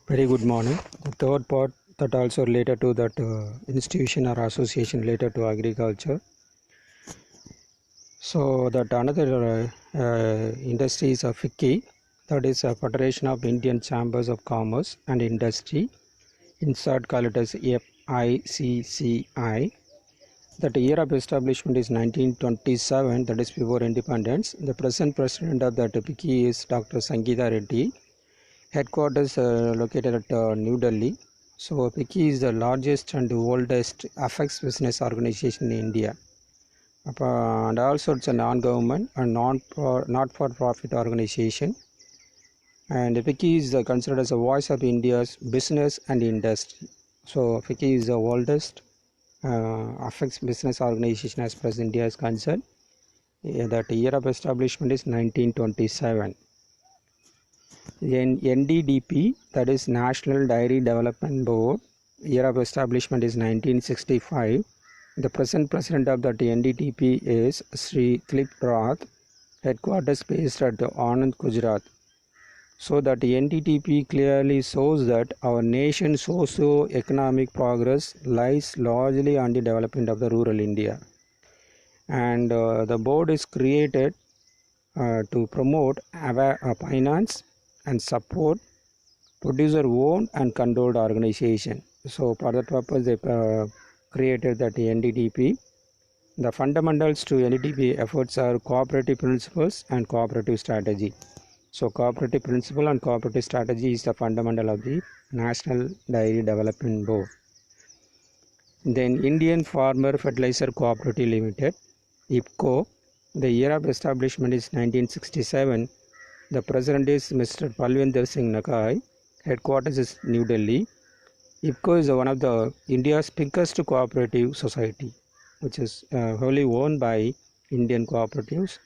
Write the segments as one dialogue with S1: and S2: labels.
S1: Very good morning. The third part that also related to that institution or association related to agriculture. So that another industry is a FICCI, that is a Federation of Indian Chambers of Commerce and Industry. Insert call it as FICCI. That year of establishment is 1927, that is before independence. The present president of that FICCI is Dr. Sangeeta Reddy. Headquarters located at New Delhi. So FICCI is the largest and oldest FX business organization in India. And also it's a non-government and not-for-profit organization. And FICCI is considered as a voice of India's business and industry. So FICCI is the oldest FX business organization as far as India is concerned. That year of establishment is 1927. Then NDDP, that is National Dairy Development Board, year of establishment is 1965. The present president of that NDDP is Sri Dilip Rath, headquarters based at Anand, Gujarat. So that NDDP clearly shows that our nation's socio-economic progress lies largely on the development of the rural India. And the board is created to promote finance and support producer-owned and controlled organization. So for that purpose, they created that NDDP. The fundamentals to NDDP efforts are cooperative principles and cooperative strategy. So cooperative principle and cooperative strategy is the fundamental of the National Dairy Development Board. Then Indian Farmer Fertilizer Cooperative Limited, IFFCO. The year of establishment is 1967. The president is Mr. Palvinder Singh Nagai. Headquarters is New Delhi. IFFCO is one of the India's biggest cooperative society, which is wholly owned by Indian cooperatives.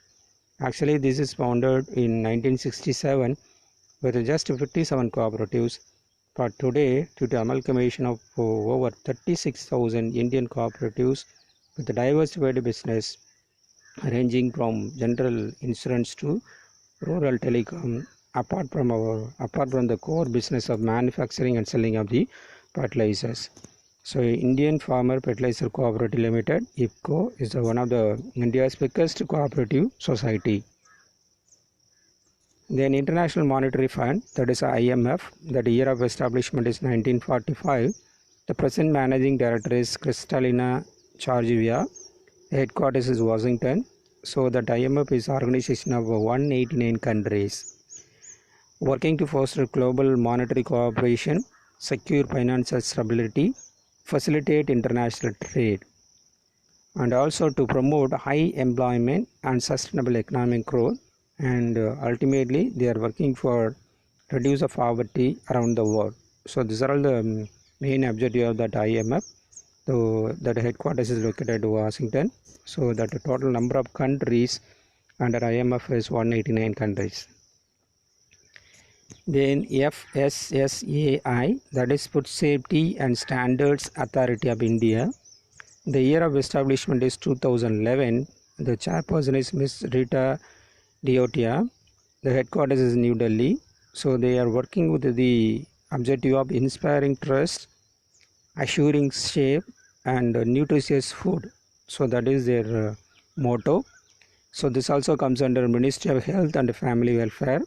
S1: Actually, this is founded in 1967 with just 57 cooperatives. But today, due to amalgamation of over 36,000 Indian cooperatives with a diversified business ranging from general insurance to rural telecom, apart from the core business of manufacturing and selling of the fertilizers. So Indian Farmer Fertilizer Cooperative Limited, IFFCO, is one of the India's biggest cooperative society. Then International Monetary Fund, that is IMF, that year of establishment is 1945. The present managing director is Kristalina Georgieva. Headquarters is Washington. So that IMF is organization of 189 countries working to foster global monetary cooperation, secure financial stability, facilitate international trade, and also to promote high employment and sustainable economic growth. And ultimately, they are working for reduce of poverty around the world. So these are all the main objective of that IMF. So that headquarters is located in Washington. So that the total number of countries under IMF is 189 countries. Then FSSAI, that is Food Safety and Standards Authority of India. The year of establishment is 2011. The chairperson is Ms. Rita Diotia. The headquarters is New Delhi. So they are working with the objective of inspiring trust, assuring safe and nutritious food. So that is their motto. So this also comes under Ministry of Health and Family Welfare.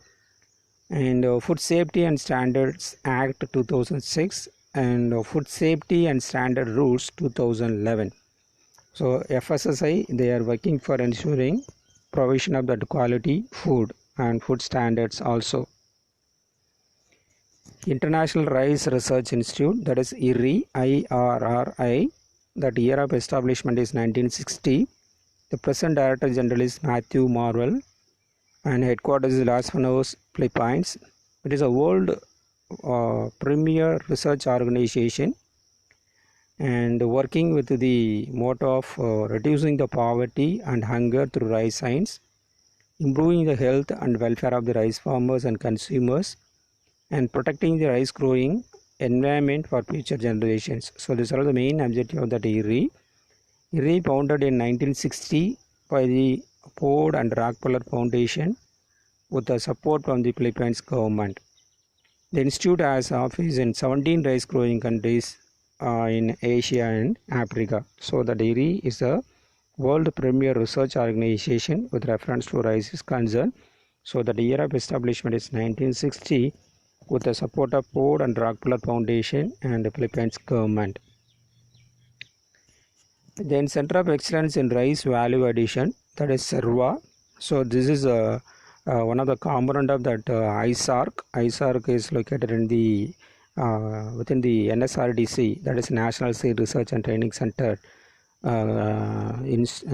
S1: And Food Safety and Standards Act 2006 and Food Safety and Standard Rules 2011. So FSSAI, they are working for ensuring provision of that quality food and food standards also. International Rice Research Institute, that is IRRI, IRRI, that year of establishment is 1960. The present Director General is Matthew Marvel and headquarters is Las Piñas, Philippines. It is a world premier research organization and working with the motto of reducing the poverty and hunger through rice science, improving the health and welfare of the rice farmers and consumers, and protecting the rice growing environment for future generations. So these are the main objectives of that IRRI. IRRI founded in 1960 by the Ford and Rockefeller Foundation with the support from the Philippines government. The institute has office in 17 rice growing countries in Asia and Africa. So the dairy is a world premier research organization with reference to rice is concerned. So the year of establishment is 1960 with the support of Ford and Rockefeller Foundation and the Philippines government. Then Center of Excellence in Rice Value Addition, that is CERVA. So this is one of the component of that ISARC. ISARC is located in the within the NSRDC, that is National Seed Research and Training Center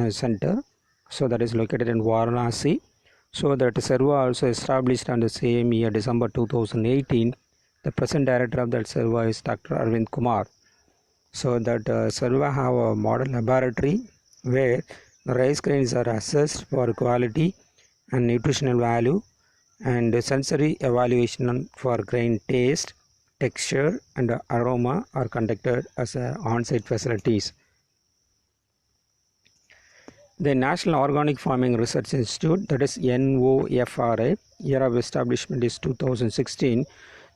S1: center. So that is located in Varanasi. So that CERVA also established on the same year, December 2018. The present director of that CERVA is Dr. Arvind Kumar. So that CERVA have a model laboratory where the rice grains are assessed for quality and nutritional value, and sensory evaluation for grain taste, texture and aroma are conducted as on-site facilities. The National Organic Farming Research Institute, that is NOFRI, year of establishment is 2016.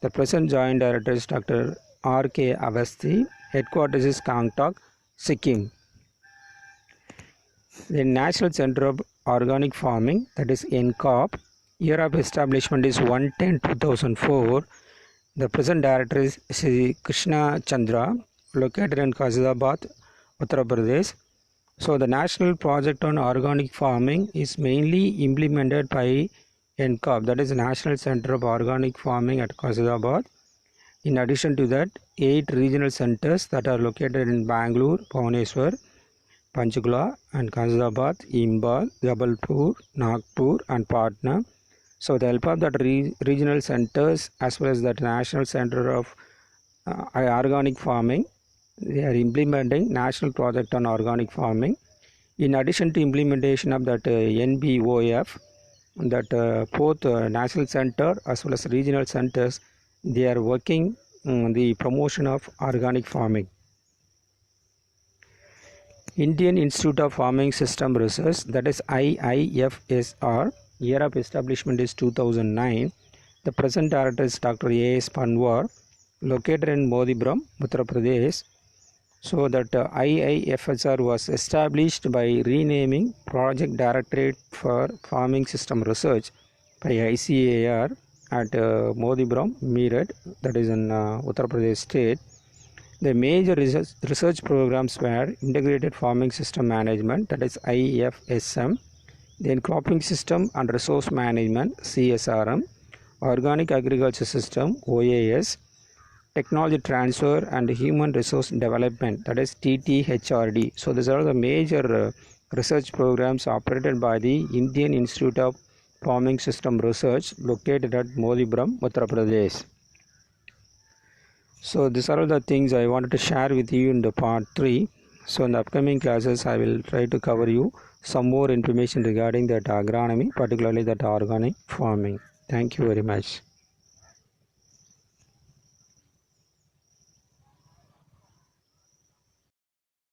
S1: The present joint director is Dr. R.K. Avasthi. Headquarters is Gangtok, Sikkim. The National Center of Organic Farming, that is NCOP, year of establishment is 1/10/2004. The present director is Sri Krishna Chandra, located in Kazirabad, Uttar Pradesh. So the national project on organic farming is mainly implemented by NCOP, that is National Center of Organic Farming at Kazirabad. In addition to that, 8 regional centers that are located in Bangalore, Bhubaneswar, Panchkula and Kazirabad, Imphal, Jabalpur, Nagpur and Patna. So with the help of that regional centers as well as that National Center of Organic Farming, they are implementing national project on organic farming. In addition to implementation of that NBOF, that both national center as well as regional centers, they are working on the promotion of organic farming. Indian Institute of Farming System Research, that is IIFSR, year of establishment is 2009. The present director is Dr. A.S. Panwar, located in Modipuram, Uttar Pradesh. So that IIFSR was established by renaming Project Directorate for Farming System Research by ICAR at Modipuram, Meerut, that is in Uttar Pradesh state. The major research programs were Integrated Farming System Management, that is IFSM, then Cropping System and Resource Management, CSRM, Organic Agriculture System, OAS, Technology Transfer and Human Resource Development, that is TTHRD. So these are the major research programs operated by the Indian Institute of Farming System Research, located at Modipuram, Uttar Pradesh. So these are all the things I wanted to share with you in the part 3. So in the upcoming classes I will try to cover you some more information regarding that agronomy, particularly that organic farming. Thank you very much.